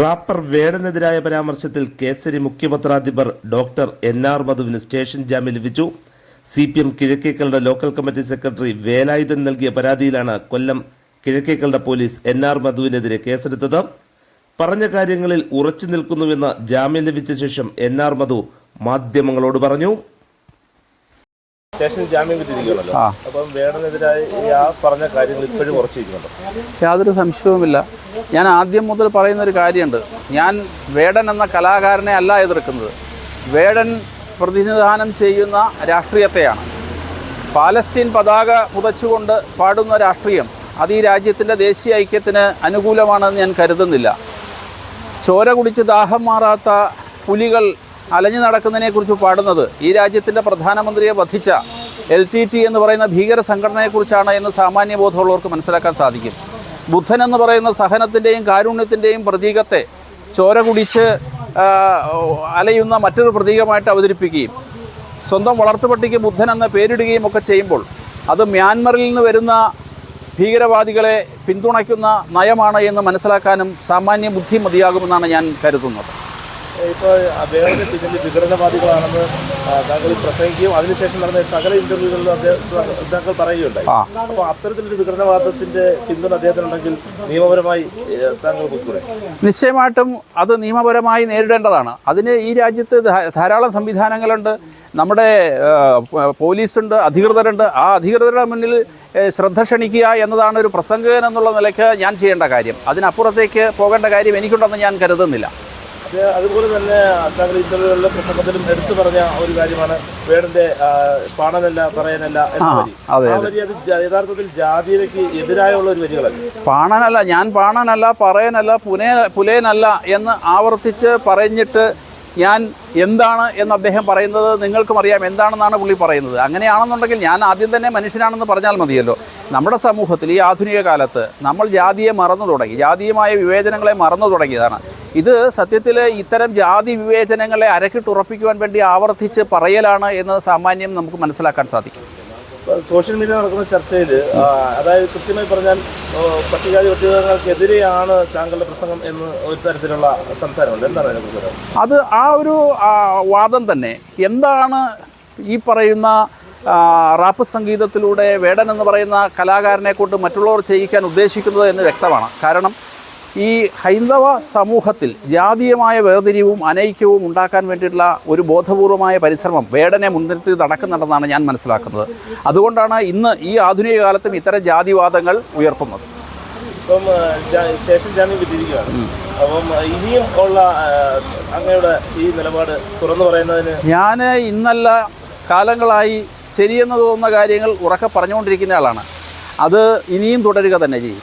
Wrapper വേടനെതിരായ പരാമർശത്തിൽ കേസരി മുഖ്യപത്രാധിപർ ഡോക്ടർ എൻ.ആർ. മധുവിന് സ്റ്റേഷൻ ജാമ്യം ലഭിച്ചു. CPM കിഴക്കേക്കൽയുടെ ലോക്കൽ കമ്മിറ്റി സെക്രട്ടറി വേലായുധൻ നൽകിയ പരാതിയിലാണ് കൊല്ലം കിഴക്കേക്കൽയുടെ പോലീസ് എൻ.ആർ. മധുവിനെതിരെ കേസെടുത്തത്. പറഞ്ഞ കാര്യങ്ങളിൽ ഉറച്ചു നിൽക്കുന്നുവെന്ന് ജാമ്യം ലഭിച്ച ശേഷം എൻ.ആർ. മധു മാധ്യമങ്ങളോട് പറഞ്ഞു. സ്റ്റേഷൻ ജാമ്യം കിട്ടിയിരിക്കുകയാണല്ലോ. അപ്പം വേടനെതിരായി ആ പറഞ്ഞ കാര്യങ്ങൾ ഇപ്പോഴും ഉറച്ചിരിക്കുന്നുണ്ടോ? യാതൊരു സംശയവുമില്ല. ഞാൻ ആദ്യം മുതൽ പറയുന്നൊരു കാര്യമുണ്ട്. ഞാൻ വേടൻ എന്ന കലാകാരനെ അല്ല എതിർക്കുന്നത്. വേടൻ പ്രതിനിധാനം ചെയ്യുന്ന രാഷ്ട്രീയത്തെയാണ്. പാലസ്തീൻ പതാക പുതച്ചുകൊണ്ട് പാടുന്ന രാഷ്ട്രീയം അത് ഈ രാജ്യത്തിൻ്റെ ദേശീയ ഐക്യത്തിന് അനുകൂലമാണെന്ന് ഞാൻ കരുതുന്നില്ല. ചോര കുടിച്ച് ദാഹം മാറാത്ത പുലികൾ അലഞ്ഞു നടക്കുന്നതിനെക്കുറിച്ച് പാടുന്നത് ഈ രാജ്യത്തിൻ്റെ പ്രധാനമന്ത്രിയെ വധിച്ച LTT എന്ന് പറയുന്ന ഭീകര സംഘടനയെക്കുറിച്ചാണ് എന്ന് സാമാന്യബോധമുള്ളവർക്ക് മനസ്സിലാക്കാൻ സാധിക്കും. ബുദ്ധൻ എന്ന് പറയുന്ന സഹനത്തിൻ്റെയും കാരുണ്യത്തിൻ്റെയും പ്രതീകത്തെ ചോര കുടിച്ച് അലയുന്ന മറ്റൊരു പ്രതീകമായിട്ട് അവതരിപ്പിക്കുകയും സ്വന്തം വളർത്തുപട്ടിക്ക് ബുദ്ധൻ എന്ന പേരിടുകയും ഒക്കെ ചെയ്യുമ്പോൾ അത് മ്യാൻമറിൽ നിന്ന് വരുന്ന ഭീകരവാദികളെ പിന്തുണയ്ക്കുന്ന നയമാണ് എന്ന് മനസ്സിലാക്കാനും സാമാന്യ ബുദ്ധി മതിയാകുമെന്നാണ് ഞാൻ കരുതുന്നത്. ഇപ്പോൾ അദ്ദേഹത്തിന് പിന്നിൽ വിഘടനവാദികളാണെന്ന് താങ്കൾ പ്രസംഗിക്കുകയും അതിനുശേഷം നടന്ന സകല ഇന്റർവ്യൂകളിലും താങ്കൾ പറയുകയുണ്ടായി. അപ്പോൾ അത്തരത്തിലൊരു വിഘടനവാദത്തിന്റെ പിന്തുണ അദ്ദേഹത്തിനുണ്ടെങ്കിൽ നിയമപരമായി താങ്കൾ കൂടെ നിശ്ചയമായിട്ടും അത് നിയമപരമായി നേരിടേണ്ടതാണ്. അതിന് ഈ രാജ്യത്ത് ധാരാളം സംവിധാനങ്ങളുണ്ട്. നമ്മുടെ പോലീസുണ്ട്, അധികൃതരുണ്ട്. ആ അധികൃതരുടെ മുന്നിൽ ശ്രദ്ധ ക്ഷണിക്കുക എന്നതാണ് ഒരു പ്രസംഗകൻ എന്നുള്ള നിലയ്ക്ക് ഞാൻ ചെയ്യേണ്ട കാര്യം. അതിനപ്പുറത്തേക്ക് പോകേണ്ട കാര്യം എനിക്കുണ്ടെന്ന് ഞാൻ കരുതുന്നില്ല. അതുപോലെ തന്നെ താങ്കൾ ഇന്റർവ്യൂകളിലെ പ്രസംഗത്തിലും എടുത്തു പറഞ്ഞ ഒരു കാര്യമാണ് വേടന്റെ പാണനല്ല പറയാനല്ല എന്ന വരി. ആ വരി അത് യഥാർത്ഥത്തിൽ ജാതിയിലേക്ക് എതിരായുള്ള ഒരു വരികളല്ല. പാണനല്ല, ഞാൻ പാണനല്ല, പറയാനല്ല, പുലേനല്ല എന്ന് ആവർത്തിച്ച് പറഞ്ഞിട്ട് ഞാൻ എന്താണ് എന്ന് അദ്ദേഹം പറയുന്നത് നിങ്ങൾക്കും അറിയാം. എന്താണെന്നാണ് പുള്ളി പറയുന്നത്. അങ്ങനെയാണെന്നുണ്ടെങ്കിൽ ഞാൻ ആദ്യം തന്നെ മനുഷ്യനാണെന്ന് പറഞ്ഞാൽ മതിയല്ലോ. നമ്മുടെ സമൂഹത്തിൽ ഈ ആധുനിക കാലത്ത് നമ്മൾ ജാതിയെ മറന്നു തുടങ്ങി, ജാതീയമായ വിവേചനങ്ങളെ മറന്നു തുടങ്ങിയതാണ്. ഇത് സത്യത്തിൽ ഇത്തരം ജാതി വിവേചനങ്ങളെ അരക്കിട്ടുറപ്പിക്കുവാൻ വേണ്ടി ആവർത്തിച്ച് പറയലാണ് എന്ന് സാമാന്യം നമുക്ക് മനസ്സിലാക്കാൻ സാധിക്കും. സോഷ്യൽ മീഡിയ നടക്കുന്ന ചർച്ചയിൽ അതായത് കൃത്യമായി പറഞ്ഞാൽ പട്ടികജാതി പട്ടികവർഗ്ഗങ്ങൾക്കെതിരെയാണ് താങ്കളുടെ പ്രസംഗം എന്ന് ഒരു തരത്തിലുള്ള സംസാരമുണ്ട്. എന്താണ് അതിനെക്കുറിച്ച്? അത് ആ ഒരു വാദം തന്നെ എന്താണ് ഈ പറയുന്ന റാപ്പ് സംഗീതത്തിലൂടെ വേടൻ എന്ന് പറയുന്ന കലാകാരനെ കൊണ്ട് മറ്റുള്ളവർ ചെയ്യിക്കാൻ ഉദ്ദേശിക്കുന്നത് എന്ന് വ്യക്തമാണ്. കാരണം ഈ ഹൈന്ദവ സമൂഹത്തിൽ ജാതീയമായ വേർതിരിവും അനൈക്യവും ഉണ്ടാക്കാൻ വേണ്ടിയിട്ടുള്ള ഒരു ബോധപൂർവമായ പരിശ്രമം വേടനെ മുൻനിർത്തി നടക്കുന്നുണ്ടെന്നാണ് ഞാൻ മനസ്സിലാക്കുന്നത്. അതുകൊണ്ടാണ് ഇന്ന് ഈ ആധുനിക കാലത്തും ഇത്തരം ജാതിവാദങ്ങൾ ഉയർത്തുന്നത്. ഇപ്പം സ്റ്റേഷൻ ജാമ്യം കിട്ടിയിരിക്കുകയാണ്. അപ്പം ഇനിയും ഉള്ള അങ്ങയുടെ ഈ നിലപാട് തുറന്നു പറയുന്നതിന് ഞാൻ ഇന്നല്ല കാലങ്ങളായി ശരിയെന്ന് തോന്നുന്ന കാര്യങ്ങൾ ഉറക്കെ പറഞ്ഞുകൊണ്ടിരിക്കുന്ന ആളാണ്. അത് ഇനിയും തുടരുക തന്നെ ചെയ്യും.